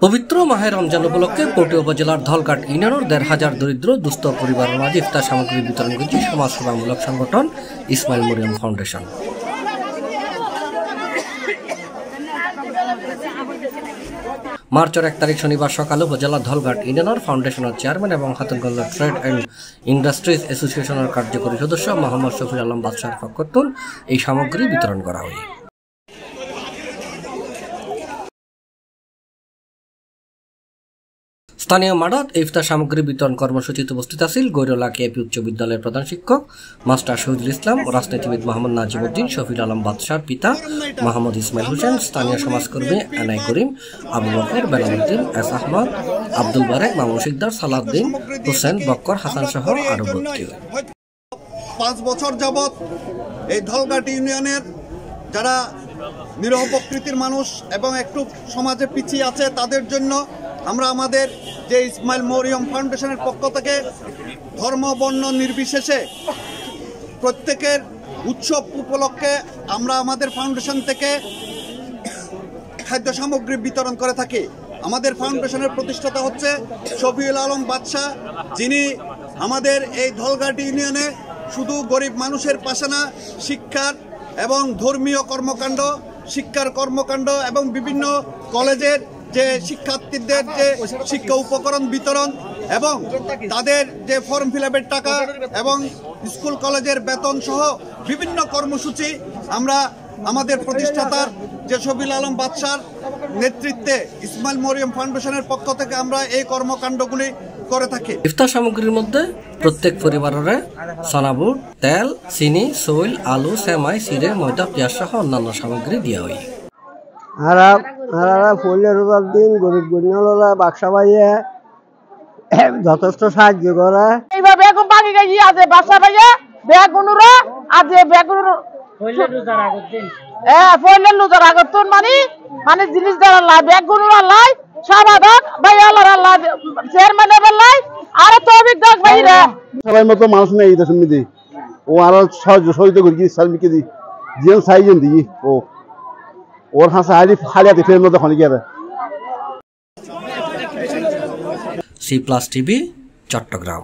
পবিত্র মাহে রমজান উপলক্ষে পৌটি উপজেলার ধলঘাট ইউনিয়নের ১৫০০ দরিদ্র দুস্থ পরিবারের মাঝে ইফতার সামগ্রী বিতরণ করেছে সমাজসেবামূলক সংগঠন ইসমাইল মরিয়ম ফাউন্ডেশন। মার্চের ১ তারিখ শনিবার সকালে উপজেলা ধলঘাট ইউনিয়নের ফাউন্ডেশনের চেয়ারম্যান এবং হাতিগঞ্জ ট্রেড অ্যান্ড ইন্ডাস্ট্রিজ অ্যাসোসিয়েশনের কার্যকরী সদস্য মোহাম্মদ শফিউল আলম বাদশাহর পক্ষতুন এই সামগ্রী বিতরণ করা হয়। স্থানীয় মাঠত ইফতার সামগ্রী বিতরণ কর্মসূচিতে উপস্থিত আছেন গৈরলা কেপি উচ্চ বিদ্যালয়ের প্রধান শিক্ষক মাস্টার শহীদুল ইসলাম, রাজনীতিবিদ মোহাম্মদ নাজিমউদ্দিন, শফিউল আলম বাদশাহর পিতা মোহাম্মদ ইসমাইল হোসেন, স্থানীয় সমাজকর্মী এনাই করিম, আবু বকর, বেলালউদ্দিন, এস আহমদ, আব্দুল বারেক, মামুন শিকদার, সালাউদ্দিন হোসেন, বক্কর হাসান সহ আরো ভর্তি। ৫ বছর যাবৎ এই ধলঘাট ইউনিয়নের যারা নিরহ প্রকৃতির মানুষ এবং একটু সমাজে পিছিয়ে আছে তাদের জন্য আমরা আমাদের যে ইসমাইল মরিয়ম ফাউন্ডেশনের পক্ষ থেকে ধর্ম বর্ণ নির্বিশেষে প্রত্যেকের উৎসব উপলক্ষে আমরা আমাদের ফাউন্ডেশন থেকে খাদ্য সামগ্রী বিতরণ করে থাকি। আমাদের ফাউন্ডেশনের প্রতিষ্ঠাতা হচ্ছে শফিউল আলম বাদশাহ, যিনি আমাদের এই ধলঘাট ইউনিয়নে শুধু গরিব মানুষের পাশে না, শিক্ষার এবং ধর্মীয় কর্মকাণ্ড, শিক্ষার কর্মকাণ্ড এবং বিভিন্ন কলেজের যে শিক্ষার্থীদের যে শিক্ষা উপকরণ বিতরণ এবং তাদের যে ফর্ম ফিল আপের টাকা এবং স্কুল কলেজের বেতন সহ বিভিন্ন কর্মসূচি আমরা আমাদের প্রতিষ্ঠাতার যে শফিউল আলম বাদশাহর নেতৃত্বে ইসমাইল মরিয়ম ফাউন্ডেশনের পক্ষ থেকে আমরা এই কর্মকাণ্ডগুলি করে থাকি। ইফতার সামগ্রীর মধ্যে প্রত্যেক পরিবারের সানাবুট, তেল, চিনি, সইল, আলু, সেমাই, চিড়ে, ময়দা, পেঁয়াজ সহ অন্যান্য সামগ্রী দেওয়া হয়। পড়লে রোজার দিন গরিব গুণালা বাক্সা ভাইয়ে যথেষ্ট সাহায্য করে। এইভাবে এখন বাকি গেছি আছে বাক্সা ভাইয়ে বেগুনুরা আছে বেগুনুর পড়লে লুজার আগতুন মানে জিনিস দ্বারা লাই বেগুনুরা লাই সাবাদক ভাই আল্লাহর আল্লাহ চেয়ারম্যানের লাই আর তৌফিক দাস ভাইরা সবাই মতো মানুষ নেই দেশ মিদি ও আর সহযোগিতা করি সালমিকে দি জিন সাইজেন দি ও ওর হাসা হালি হালিয়াতে ফের মতো খনি গেছে। C+ TV Chittagong.